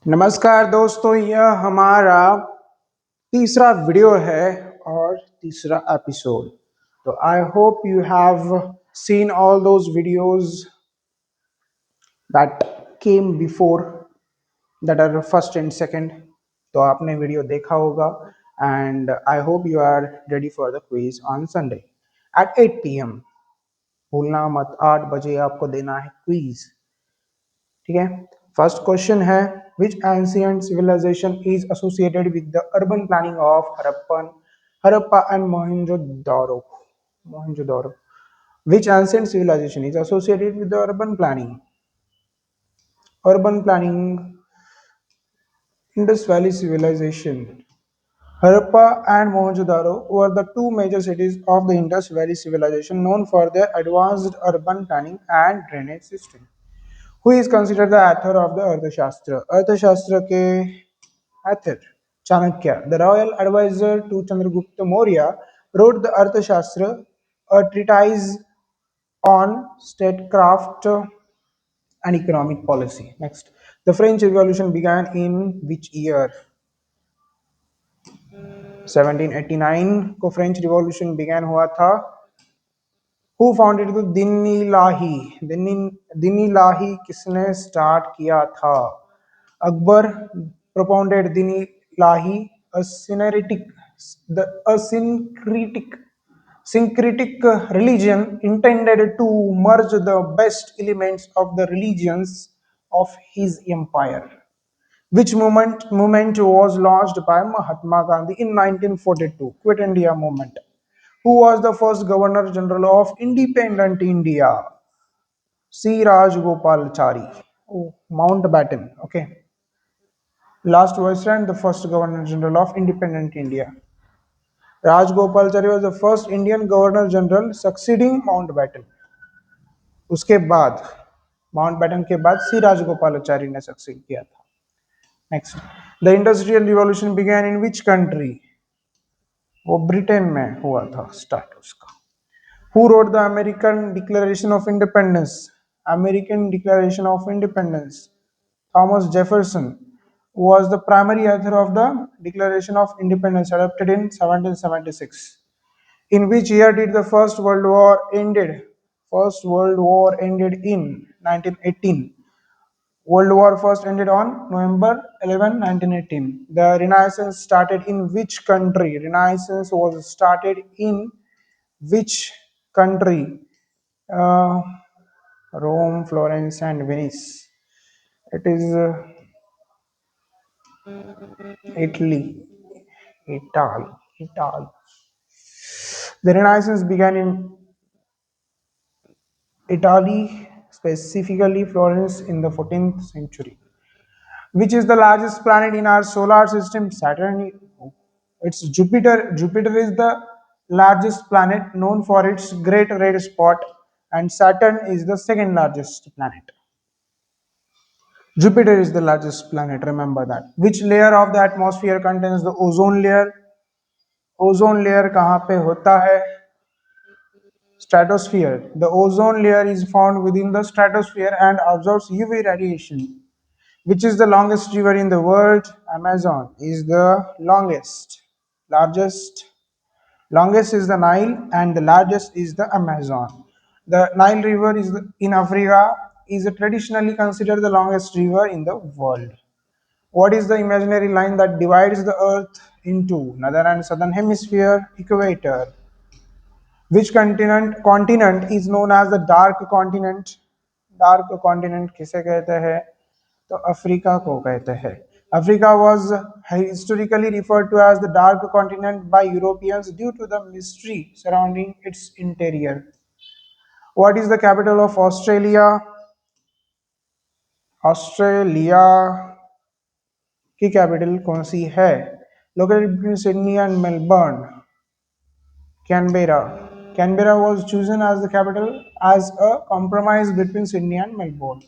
नमस्कार दोस्तों, यह हमारा तीसरा वीडियो है और तीसरा एपिसोड। तो I hope you have seen all those videos that came before, that are first and second. तो आपने वीडियो देखा होगा and I hope you are ready for the quiz on Sunday at 8 PM। भूलना मत, 8 बजे आपको देना है क्विज। ठीक है। फर्स्ट क्वेश्चन है, which ancient civilisation is associated with the urban planning of Harappa and Mohenjodaro. Which ancient civilisation is associated with the urban planning Indus Valley civilization. Harappa and Mohenjo-daro were the two major cities of the Indus Valley civilization known for their advanced urban planning and drainage system. Who is considered the author of the Arthashastra? Arthashastra के author Chanakya, the royal advisor to Chandragupta Maurya, wrote the Arthashastra, a treatise on statecraft and economic policy. Next, the French Revolution began in which year? 1789 को French revolution began हुआ था। Who founded the दिनी लाही? दिनी लाही किसने start किया था? अकबर propounded दिनी लाही, a syncretic religion intended to merge the best elements of the religions of his empire. Which movement was launched by Mahatma Gandhi in 1942? Quit India movement. Who was the first Governor General of independent India? C. Rajagopalachari. Oh, Mountbatten. Okay. Last Viceroy and the first Governor General of independent India. Rajagopalachari was the first Indian Governor General succeeding Mountbatten. उसके बाद Mountbatten के बाद सी राजगोपालाचारी ने succeed किया था। Next, the industrial revolution began in which country? वो Britain में हुआ था स्टार्ट उसका। Who wrote the American declaration of independence? American declaration of independence Thomas Jefferson was the primary author of the Declaration of Independence adopted in 1776. In which year did the First World War ended? First World War ended in 1918. World War first ended on November 11, 1918. The Renaissance started in which country? Renaissance was started in which country? Uh, Rome, Florence, and Venice. It is Italy. Italy. The Renaissance began in Italy, specifically Florence, in the 14th century. Which is the largest planet in our solar system? Saturn. It's Jupiter. Jupiter is the largest planet, known for its great red spot, and Saturn is the second largest planet. Jupiter is the largest planet, remember that. Which layer of the atmosphere contains the ozone layer? Ozone layer कहाँ पे होता है? Stratosphere. The ozone layer is found within the stratosphere and absorbs UV radiation. Which is the longest river in the world? Amazon is the longest. Longest is the Nile and the largest is the Amazon. The Nile River in Africa is traditionally considered the longest river in the world. What is the imaginary line that divides the earth into northern and southern hemisphere? Equator. Which continent is known as the dark continent? Dark continent किसे कहते हैं? तो Africa को कहते हैं। Africa was historically referred to as the dark continent by Europeans due to the mystery surrounding its interior. What is the capital of Australia? Australia की capital कौन सी है? Located between Sydney and Melbourne. Canberra was chosen as the capital as a compromise between Sydney and Melbourne.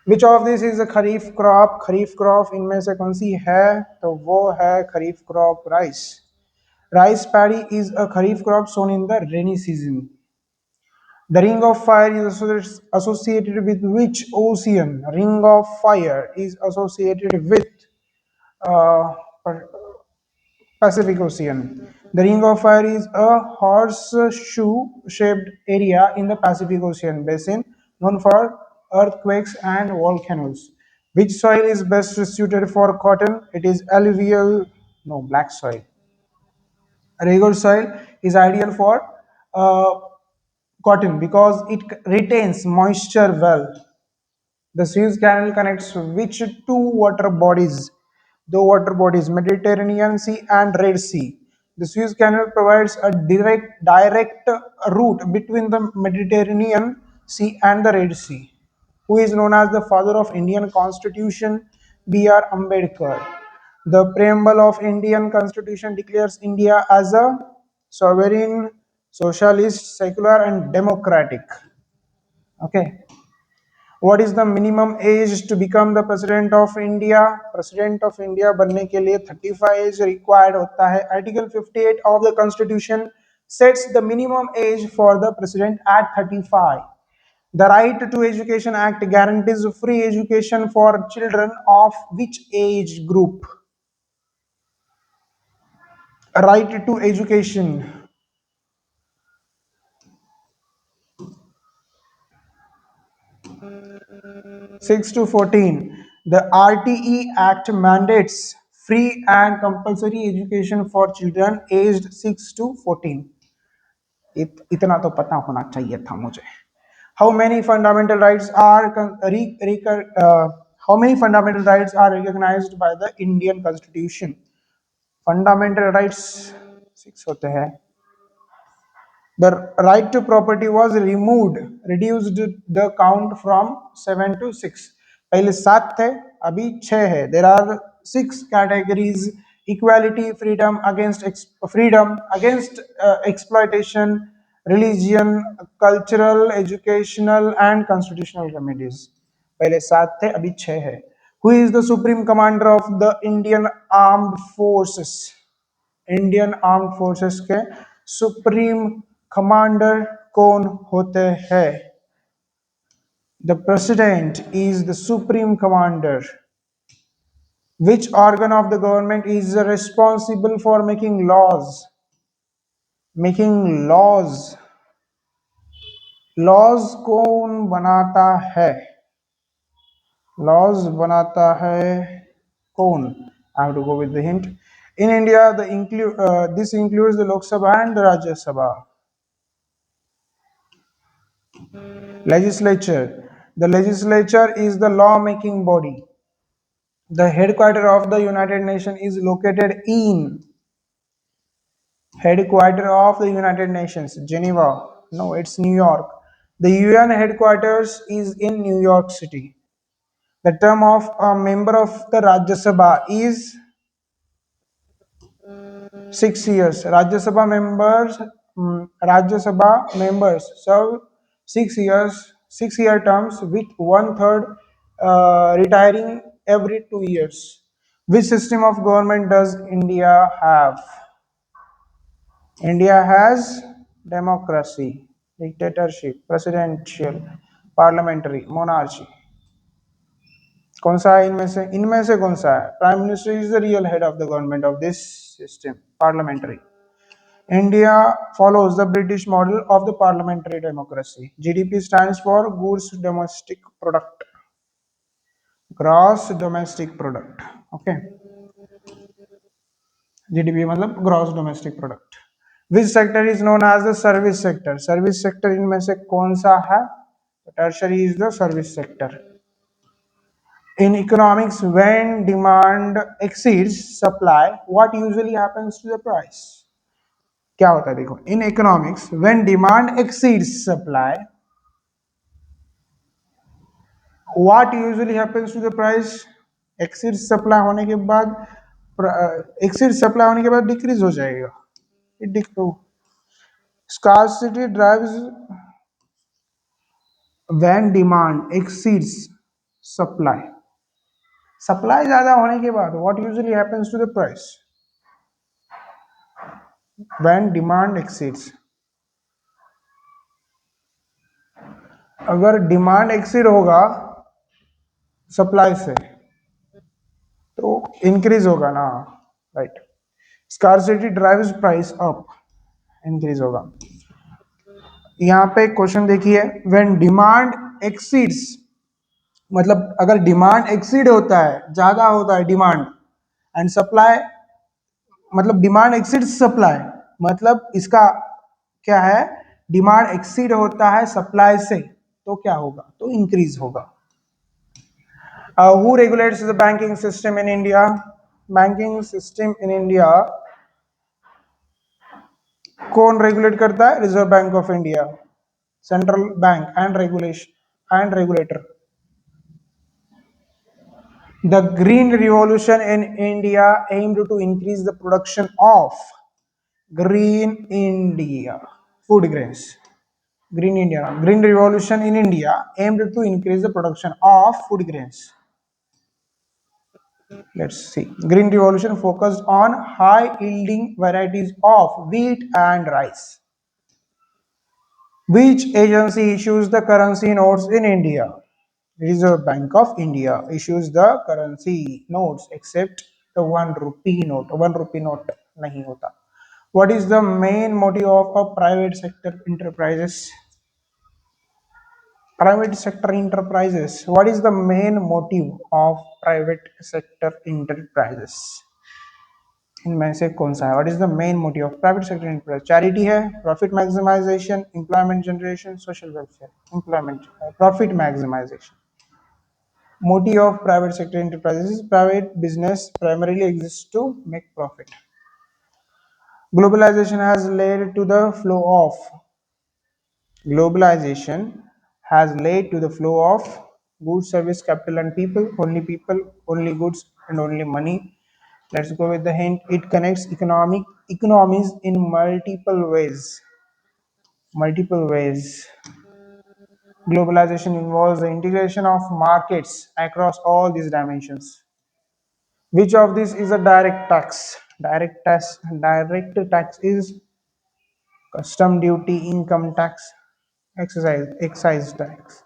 Which of this is a kharif crop? Kharif crop इनमें से कौन सी है? तो वो है kharif crop rice. Rice paddy is a kharif crop sown in the rainy season. The Ring of Fire is associated with which ocean? Ring of Fire is associated with uh, Pacific Ocean. The Ring of Fire is a horseshoe-shaped area in the Pacific Ocean basin known for earthquakes and volcanoes. Which soil is best suited for cotton? It is alluvial, no, black soil. Regular soil is ideal for uh, cotton because it retains moisture well. The Suez Canal connects which two water bodies? The water bodies Mediterranean Sea and Red Sea. The Suez Canal provides a direct route between the Mediterranean Sea and the Red Sea. Who is known as the father of Indian Constitution? B.R. Ambedkar. The preamble of Indian Constitution declares India as a sovereign, socialist, secular, and democratic. Okay. What is the minimum age to become the president of India? President of India बनने के लिए 35 as required होता है. Article 58 of the Constitution sets the minimum age for the president at 35. The Right to Education Act guarantees free education for children of which age group? Right to education. 6 to 14. The RTE Act mandates free and compulsory education for children aged 6 to 14. इतना तो पता होना चाहिए था मुझे. How many fundamental rights are how many fundamental rights are recognized by the Indian Constitution? Fundamental rights 6 होते हैं. The right to property was removed, reduced the count from 7 to 6. पहले 7 थे, अभी 6 है. There are 6 categories: equality, freedom against exploitation, religion, cultural, educational, and constitutional remedies. पहले 7 थे, अभी 6 है. Who is the supreme commander of the Indian Armed Forces? Indian armed forces के supreme commander कौन होते हैं? The president is the supreme commander. Which organ of the government is responsible for making laws? Making laws. Laws कौन बनाता है? Laws बनाता है कौन? I have to go with the hint. In India, this includes the Lok Sabha and the Rajya Sabha. Legislature. The legislature is the law-making body. The headquarters of the United Nations is located in headquarters of the United Nations, Geneva. No, it's New York. The UN headquarters is in New York City. The term of a member of the Rajya Sabha is 6 years. Rajya Sabha members serve 6 years, 6 year terms with one third retiring every 2 years. Which system of government does India have? India has democracy, dictatorship, presidential, parliamentary, monarchy. कौन सा है इनमें से कौन सा है? Prime Minister is the real head of the government of this system, parliamentary. India follows the British model of the parliamentary democracy. GDP stands for Gross Domestic Product. Gross Domestic Product. Okay. GDP मतलब Gross Domestic Product. Which sector is known as the service sector? Service sector इनमें से कौन सा है? Tertiary is the service sector. In economics, when demand exceeds supply, what usually happens to the price? क्या होता है देखो, in economics when demand exceeds supply, what usually happens to the price? exceeds supply होने के बाद exceeds supply होने के बाद decrease हो जाएगा. Scarcity drives when demand exceeds supply. Supply ज़्यादा होने के बाद what usually happens to the price? When demand exceeds. अगर डिमांड एक्सीड होगा सप्लाई से तो इंक्रीज होगा ना, right. Scarcity drives price up, increase होगा। यहाँ पे क्वेश्चन देखिए, व्हेन डिमांड एक्सीड्स, मतलब अगर डिमांड एक्सीड होता है, ज्यादा होता है डिमांड, एंड सप्लाई, मतलब डिमांड एक्सीड सप्लाई, मतलब इसका क्या है, डिमांड एक्सीड होता है सप्लाई से तो क्या होगा, तो इंक्रीज होगा। Who regulates the banking system in India? Banking system in India कौन रेगुलेट करता है? Reserve bank of India, central bank and regulation and regulator. The Green Revolution in India aimed to increase the production of Green India food grains. Green Revolution in India aimed to increase the production of food grains. Let's see. Green Revolution focused on high yielding varieties of wheat and rice. Which agency issues the currency notes in India? Reserve Bank of India issues the currency notes except the 1 rupee note. 1 rupee note nahi hota. What is the main motive of a private sector enterprises? Private sector enterprises. What is the main motive of private sector enterprises? इनमें से कौन सा है? What is the main motive of private sector enterprise? Charity है, profit maximization, employment generation, social welfare. Employment, profit maximization. Motive of private sector enterprises is private business primarily exists to make profit. Globalization has led to the flow of Globalization has led to the flow of goods, service, capital, and people, only goods, and only money. Let's go with the hint. It connects economies in multiple ways. Multiple ways. Globalization involves the integration of markets across all these dimensions. Which of these is a direct tax? Direct tax is custom duty, income tax, excise tax.